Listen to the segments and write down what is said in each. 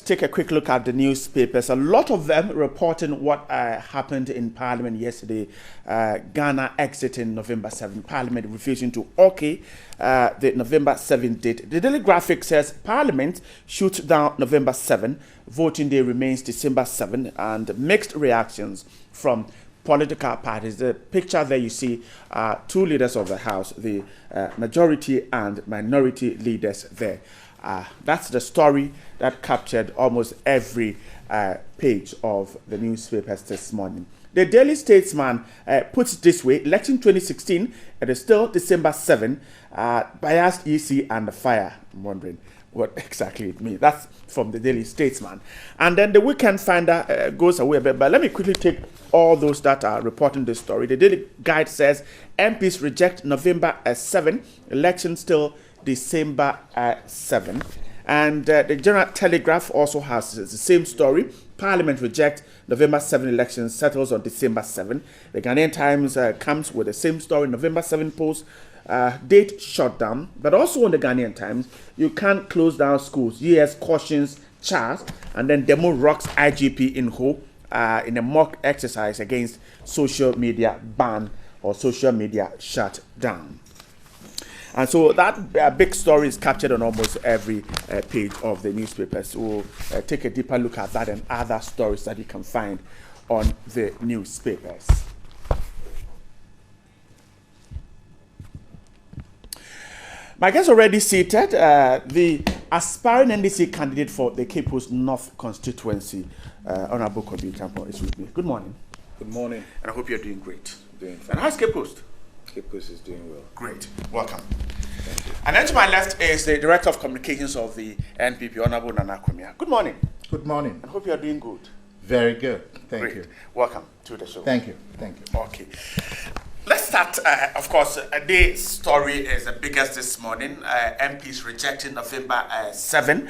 take a quick look at the newspapers. A lot of them reporting what happened in Parliament yesterday. Ghana exiting November 7. Parliament refusing to the November 7 date. The Daily Graphic says Parliament shoots down November 7. Voting day remains December 7. And mixed reactions from political parties. The picture there you see two leaders of the House, the majority and minority leaders there. That's the story that captured almost every page of the newspapers this morning. The Daily Statesman puts it this way: election 2016, it is still December 7, biased EC and the fire. I'm wondering what exactly it means. That's from the Daily Statesman. And then the Weekend Finder goes away a bit, but let me quickly take all those that are reporting this story. The Daily Guide says MPs reject November 7, election still December 7. And the General Telegraph also has the same story. Parliament reject November 7 election, settles on December 7. The Ghanaian Times comes with the same story. November 7 post date shut down. But also on the Ghanaian Times, you can't close down schools. US cautions Charles, and then demo rocks IGP in Ho in a mock exercise against social media ban or social media shut down. And so that big story is captured on almost every page of the newspapers. We'll take a deeper look at that and other stories that you can find on the newspapers. My guest already seated, the aspiring NDC candidate for the Cape Coast North constituency, Honorable Kobi Tampo, is with me. Good morning. Good morning. And I hope you're doing great. Doing fine. And how's Cape Coast? Cape Coast is doing well. Great. Welcome. Thank you. And then to my left is the Director of Communications of the NPP, Honorable Nana Kwamia. Good morning. Good morning. I hope you're doing good. Very good. Thank Great. you. Welcome to the show. Thank you. Thank you. Okay. Let's start, of course, the story is the biggest this morning. MPs rejecting November 7.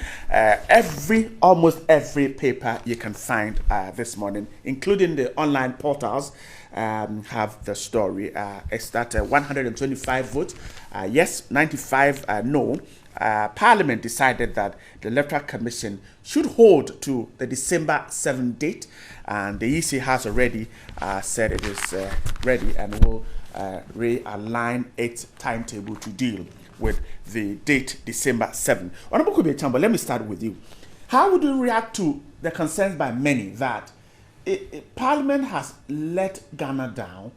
Almost every paper you can find this morning, including the online portals, have the story. It's that 125 votes, yes, 95 no. Parliament decided that the Electoral Commission should hold to the December 7 date, and the EC has already said it is ready and will realign its timetable to deal with the date December 7. Honorable Kobe Chamber, let me start with you. How would you react to the concerns by many that Parliament has let Ghana down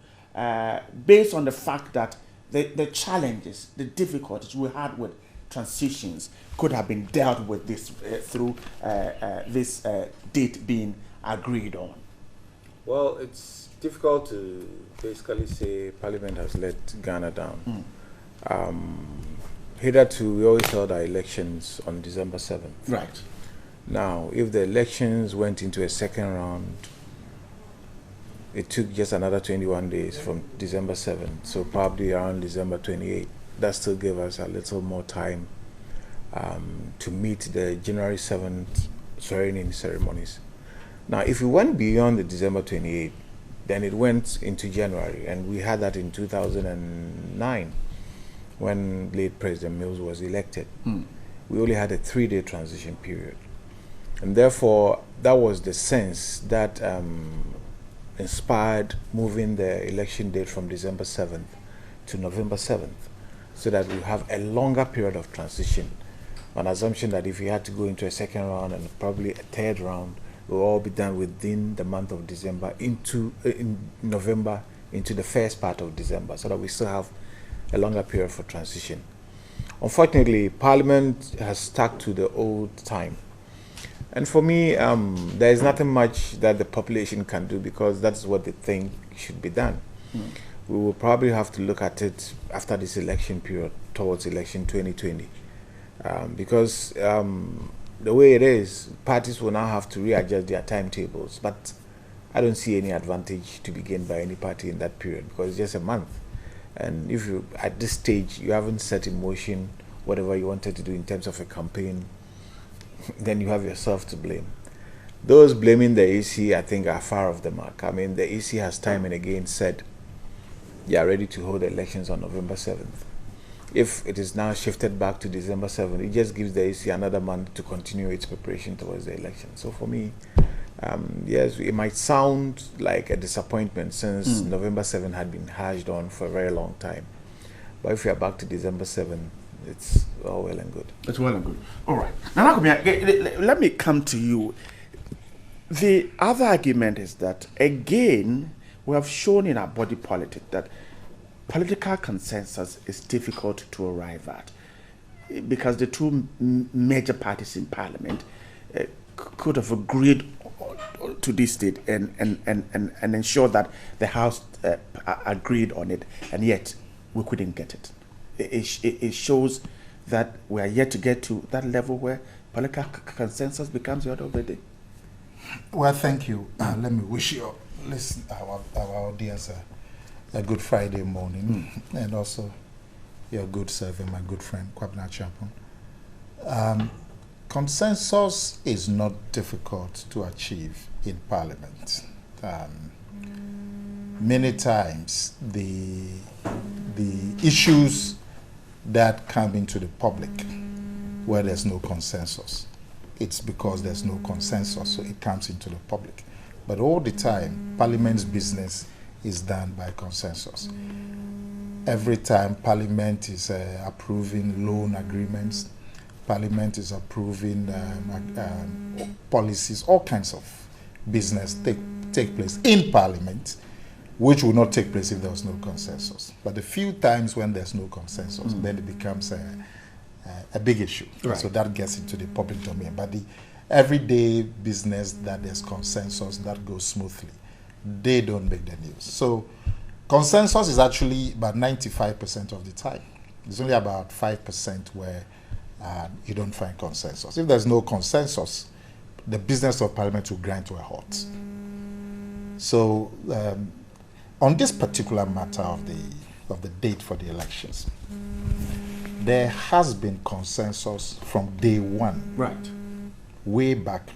based on the fact that the challenges, the difficulties we had with transitions could have been dealt with this through this date being agreed on? Well, it's difficult to basically say Parliament has let Ghana down. Hitherto, we always held our elections on December 7th. Right. Now, if the elections went into a second round, it took just another 21 days from December 7th, so probably around December 28th. That still gave us a little more time to meet the January 7th swearing-in ceremonies. Now, if we went beyond the December 28th, then it went into January, and we had that in 2009 when late President Mills was elected. We only had a 3-day transition period. And therefore, that was the sense that inspired moving the election date from December 7th to November 7th, so that we have a longer period of transition, on assumption that if we had to go into a second round and probably a third round, it will all be done within the month of December in November into the first part of December, so that we still have a longer period for transition. Unfortunately, Parliament has stuck to the old time. And for me, there is nothing much that the population can do, because that's what they think should be done. We will probably have to look at it after this election period, towards election 2020. Because the way it is, parties will now have to readjust their timetables. But I don't see any advantage to be gained by any party in that period, because it's just a month. And if you, at this stage, you haven't set in motion whatever you wanted to do in terms of a campaign, then you have yourself to blame. Those blaming the EC, I think, are far off the mark. I mean, the EC has time and again said they are ready to hold the elections on November 7th. if it is now shifted back to December 7th, it just gives the AC another month to continue its preparation towards the election. So for me, yes, it might sound like a disappointment since November 7 had been hashed on for a very long time. But if we are back to December 7, it's all well and good. It's well and good. All right. Now, let me come to you. The other argument is that, again, we have shown in our body politic that political consensus is difficult to arrive at because the two major parties in Parliament could have agreed to this state and ensure that the House agreed on it, and yet we couldn't get it. It shows that we are yet to get to that level where political consensus becomes the order of the day. Well, thank you. Let me wish our audience a good Friday morning, and also your good servant, my good friend, Kwabena Champon. Consensus is not difficult to achieve in Parliament. Many times, the issues that come into the public where there's no consensus, it's because there's no consensus, so it comes into the public. But all the time, Parliament's business is done by consensus. Every time Parliament is approving loan agreements, Parliament is approving policies, all kinds of business take place in Parliament, which will not take place if there was no consensus. But the few times when there's no consensus, then it becomes a big issue. Right. So that gets into the public domain. But the everyday business that there's consensus that goes smoothly, they don't make the news. So consensus is actually about 95% of the time. It's only about 5% where you don't find consensus. If there's no consensus, the business of Parliament will grind to a halt. So on this particular matter of the date for the elections, there has been consensus from day one. Right. Way back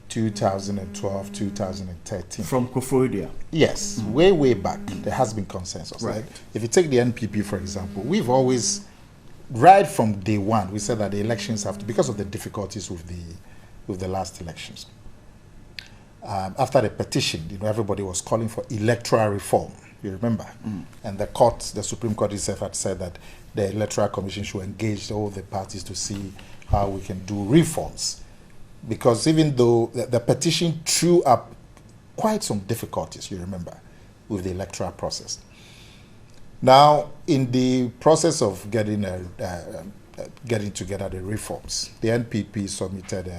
2012, 2013. From Koforidua. Yes, way back, there has been consensus. Right. Like, if you take the NPP, for example, we've always, right from day one, we said that the elections have to, because of the difficulties with the last elections. After the petition, everybody was calling for electoral reform. You remember? And the Supreme Court itself had said that the Electoral Commission should engage all the parties to see how we can do reforms. Because even though the petition threw up quite some difficulties, you remember, with the electoral process. Now, in the process of getting together the reforms, the NPP submitted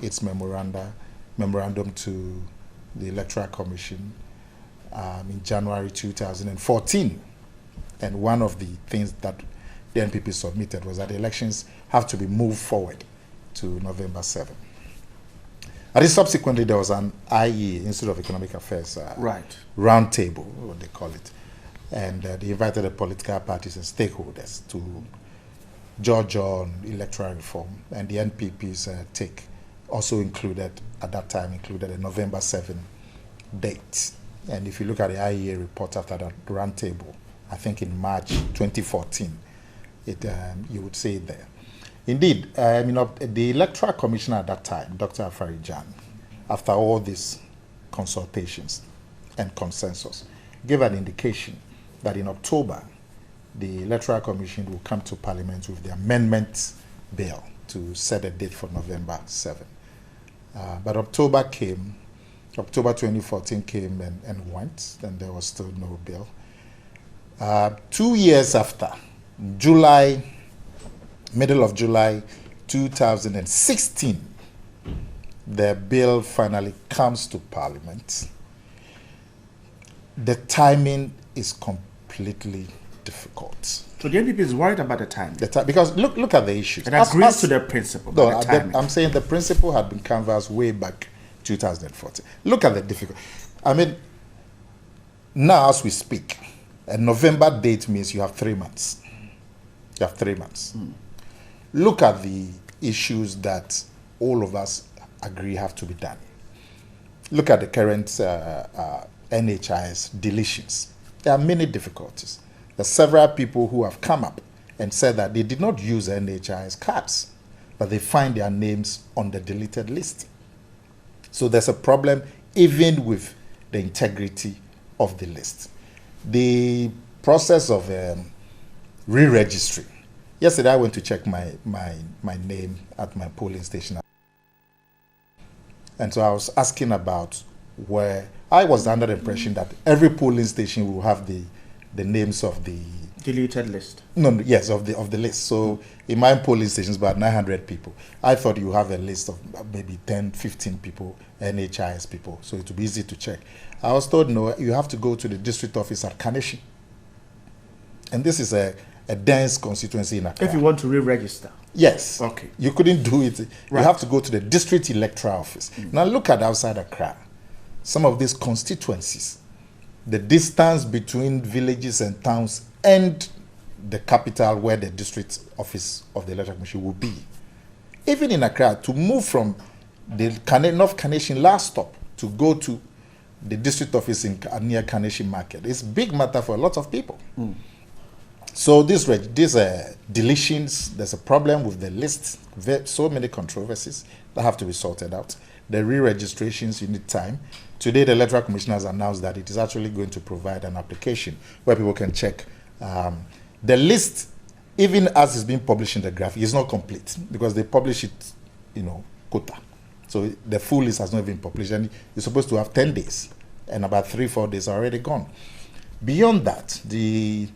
its memorandum to the Electoral Commission in January 2014. And one of the things that the NPP submitted was that the elections have to be moved forward to November 7. And then subsequently, there was an IE, Institute of Economic Affairs, roundtable, what they call it. And they invited the political parties and stakeholders to judge on electoral reform. And the NPP's take also included, at that time, included a November 7 date. And if you look at the IEA report after that roundtable, I think in March 2014, you would see it there. Indeed, the Electoral Commissioner at that time, Dr. Afarijan, after all these consultations and consensus, gave an indication that in October, the Electoral Commission will come to Parliament with the amendment bill to set a date for November 7. But October 2014 came and went, and there was still no bill. 2 years after, middle of July 2016, the bill finally comes to Parliament. The timing is completely difficult. So the NPP is worried about the timing. Because look at the issues. It agrees to the principle. No, I'm saying the principle had been canvassed way back 2014. Look at the difficulty. Now as we speak, a November date means you have 3 months. You have 3 months. Look at the issues that all of us agree have to be done. Look at the current NHIS deletions. There are many difficulties. There are several people who have come up and said that they did not use NHIS cards, but they find their names on the deleted list. So there's a problem even with the integrity of the list. The process of re-registry. Yesterday I went to check my name at my polling station. And so I was asking about where I was under the impression that every polling station will have the names of the deleted list. No, yes, of the list. So in my polling stations, about 900 people. I thought you have a list of maybe 10, 15 people, NHIS people, so it would be easy to check. I was told, no, you have to go to the district office at Kaneshi. And this is a dense constituency in Accra. If you want to re-register. Yes. Okay. You couldn't do it. Right. You have to go to the district electoral office. Now look at outside Accra. Some of these constituencies, the distance between villages and towns and the capital where the district office of the electoral commission will be. Even in Accra, to move from the North Carnation last stop to go to the district office near Carnation Market, it's a big matter for a lot of people. So these deletions, there's a problem with the list, so many controversies that have to be sorted out. The re-registrations, you need time. Today, the Electoral Commission has announced that it is actually going to provide an application where people can check. The list, even as it's being published in the graphic, is not complete because they publish it, quota. So the full list has not been published, and you're supposed to have 10 days, and about 3-4 days are already gone. Beyond that, the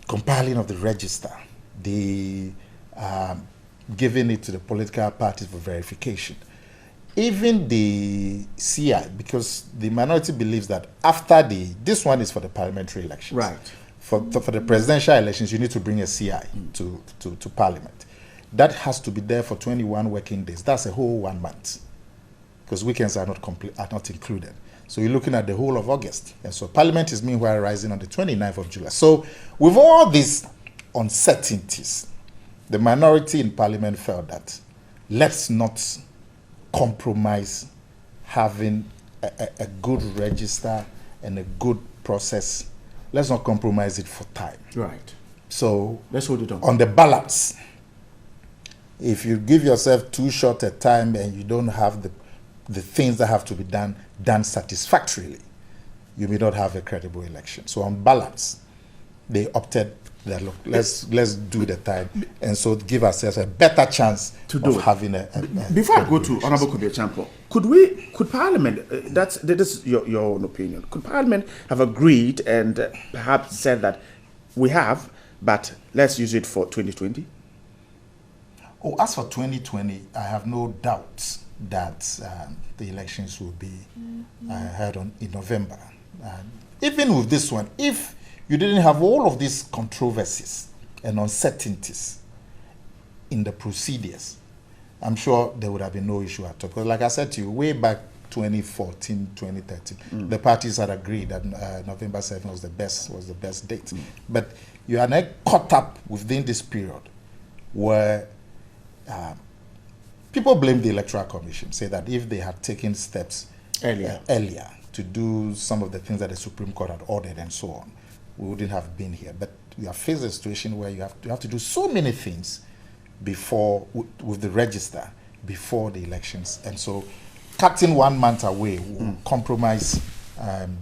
compiling of the register, the giving it to the political parties for verification, even the CI, because the minority believes that after this one is for the parliamentary elections. Right. For the presidential elections, you need to bring a CI to Parliament. That has to be there for 21 working days. That's a whole 1 month, because weekends are not included. So you're looking at the whole of August. And so Parliament is meanwhile rising on the 29th of July. So with all these uncertainties, the minority in Parliament felt that let's not compromise having a good register and a good process. Let's not compromise it for time. Right. So let's hold it on the balance, if you give yourself too short a time and you don't have the things that have to be done satisfactorily, you may not have a credible election. So on balance, they opted that, look, let's do the time, and so give ourselves a better chance of having a before I go to Honorable Kubia Champo, could Parliament, this is your own opinion, could Parliament have agreed and perhaps said that we have, but let's use it for 2020? Oh, as for 2020, I have no doubts that the elections will be held in November. Even with this one, if you didn't have all of these controversies and uncertainties in the procedures, I'm sure there would have been no issue at all. Because like I said to you, way back 2014, 2013, the parties had agreed that November 7th was the best date. But you are now caught up within this period where people blame the Electoral Commission, say that if they had taken steps earlier to do some of the things that the Supreme Court had ordered and so on, we wouldn't have been here. But we have faced a situation where you have to do so many things before, with the register, before the elections. And so cutting 1 month away will compromise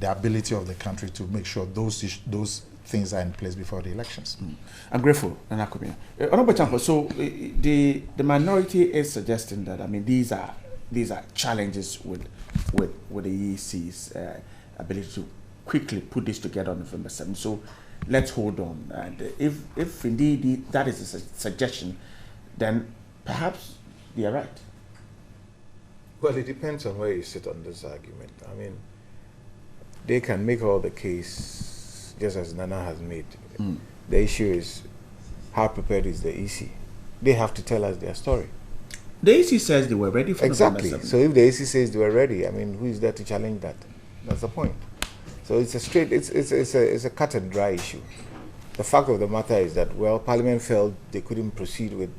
the ability of the country to make sure those things are in place before the elections. I'm grateful, Anakumia. Honorable Champo, so the minority is suggesting that, I mean, these are challenges with the EEC's ability to quickly put this together on November 7th. So let's hold on. And if indeed that is a suggestion, then perhaps they are right. Well, it depends on where you sit on this argument. I mean, they can make all the case, just as Nana has made. The issue is, how prepared is the EC? They have to tell us their story. The EC says they were ready for exactly. November 7th. So if the EC says they were ready, I mean, who is there to challenge that? That's the point. So it's a cut and dry issue. The fact of the matter is that, well, Parliament felt they couldn't proceed with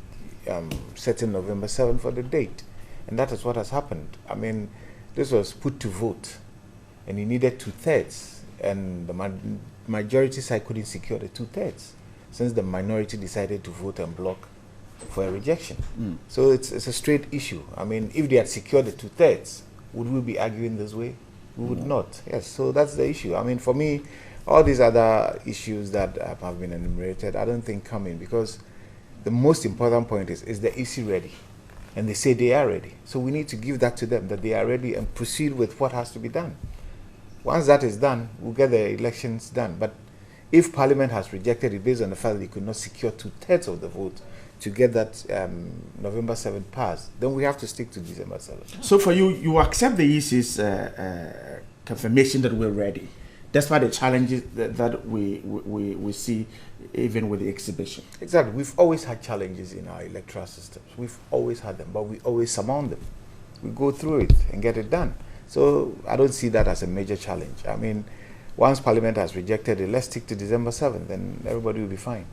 setting November 7th for the date. And that is what has happened. I mean, this was put to vote, and you needed 2/3, and the majority side couldn't secure the 2/3. since the minority decided to vote en bloc for a rejection. So it's a straight issue. I mean, if they had secured the 2/3, would we be arguing this way? We would not. Yes, so that's the issue. I mean, for me, all these other issues that have been enumerated, I don't think come in, because the most important point is the EC ready? And they say they are ready. So we need to give that to them, that they are ready, and proceed with what has to be done. Once that is done, we'll get the elections done. But if Parliament has rejected it based on the fact that they could not secure 2/3 of the vote to get that November 7th passed, then we have to stick to December 7th. So for you, you accept the EC's confirmation that we're ready, despite the challenges that we see even with the exhibition. Exactly. We've always had challenges in our electoral systems. We've always had them, but we always surmount them. We go through it and get it done. So I don't see that as a major challenge. I mean, once Parliament has rejected it, let's stick to December 7th, then everybody will be fine.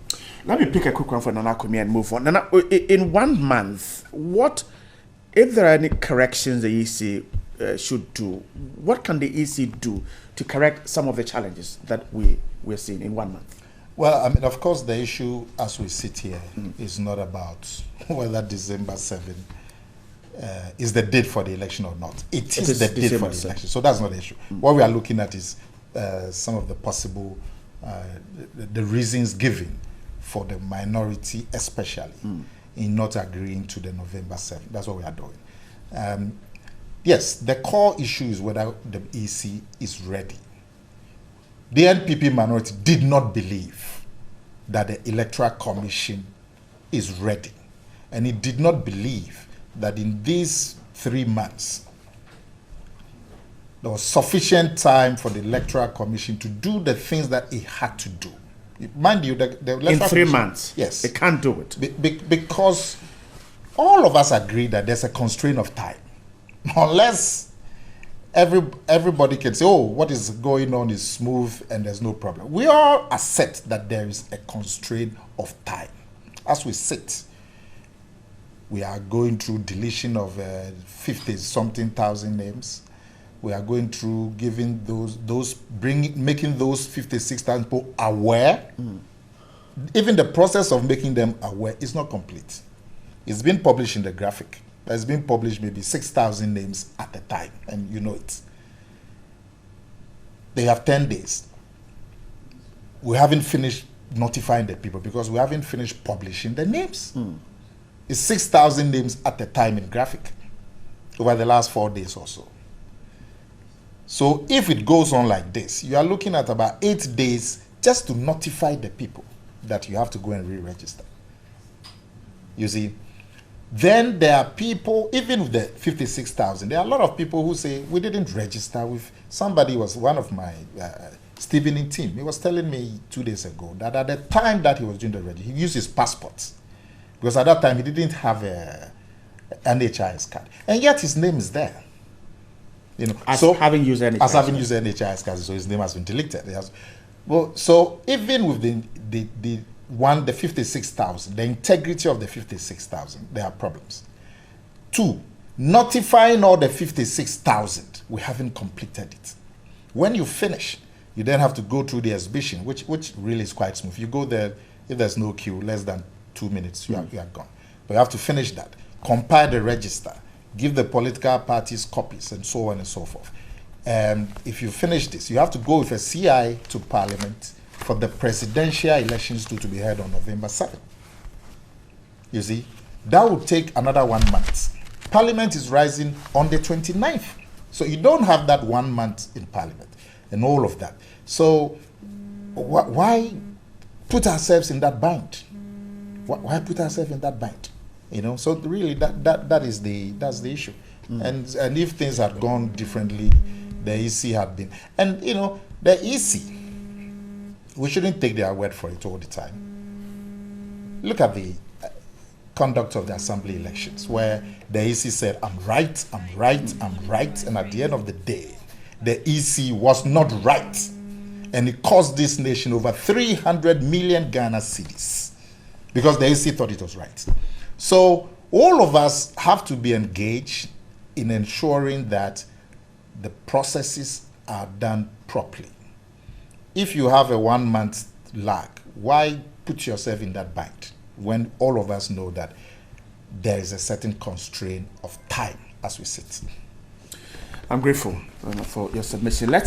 Let me pick a quick one for Nana Kumi and move on. Nana, in 1 month, what, if there are any corrections the EC should do, what can the EC do to correct some of the challenges that we're seeing in 1 month? Well, I mean, of course, the issue as we sit here is not about whether December 7th is the date for the election or not. It is the date for the election. So that's not the issue. What we are looking at is some of the possible, the reasons given for the minority, especially, in not agreeing to the November 7th. That's what we are doing. Yes, the core issue is whether the EC is ready. The NPP minority did not believe that the Electoral Commission is ready. And it did not believe that in these 3 months, there was sufficient time for the Electoral Commission to do the things that it had to do. Mind you, the Electoral in 3 Commission, months, yes, it can't do it. Because all of us agree that there's a constraint of time. Unless everybody can say, oh, what is going on is smooth and there's no problem. We all accept that there is a constraint of time. As we sit, we are going through deletion of 50-something thousand names. We are going through giving making those 56,000 people aware. Even the process of making them aware is not complete. It's been published in the graphic. There's been published maybe 6,000 names at a time, and you know it. They have 10 days. We haven't finished notifying the people because we haven't finished publishing the names. It's 6,000 names at a time in graphic over the last 4 days or so. So if it goes on like this, you are looking at about 8 days just to notify the people that you have to go and re-register. You see? Then there are people, even with the 56,000, there are a lot of people who say, we didn't register with, somebody was one of my, Stephen in team, he was telling me 2 days ago that at the time that he was doing the registration, he used his passports. Because at that time he didn't have an NHIS card. And yet his name is there. You know, As having used NHIS card, so his name has been deleted. Well, so even with the 56,000, the integrity of the 56,000, there are problems. 2, notifying all the 56,000, we haven't completed it. When you finish, you then have to go through the exhibition, which really is quite smooth. You go there, if there's no queue, less than 2 minutes, you are gone. But you have to finish that, compile the register, give the political parties copies, and so on and so forth. If you finish this, you have to go with a CI to Parliament for the presidential elections to be held on November 7th. You see, that will take another 1 month. Parliament is rising on the 29th. So you don't have that 1 month in Parliament and all of that. So why put ourselves in that bind? Why put ourselves in that bind? You know, so really that's the issue. And if things had gone differently, the EC had been, and you know, the EC, we shouldn't take their word for it all the time. Look at the conduct of the assembly elections, where the EC said, I'm right, and at the end of the day, the EC was not right. And it cost this nation over 300 million Ghana cedis because the EC thought it was right. So all of us have to be engaged in ensuring that the processes are done properly. If you have a 1 month lag, why put yourself in that bind when all of us know that there is a certain constraint of time as we sit? I'm grateful for your submission. Let's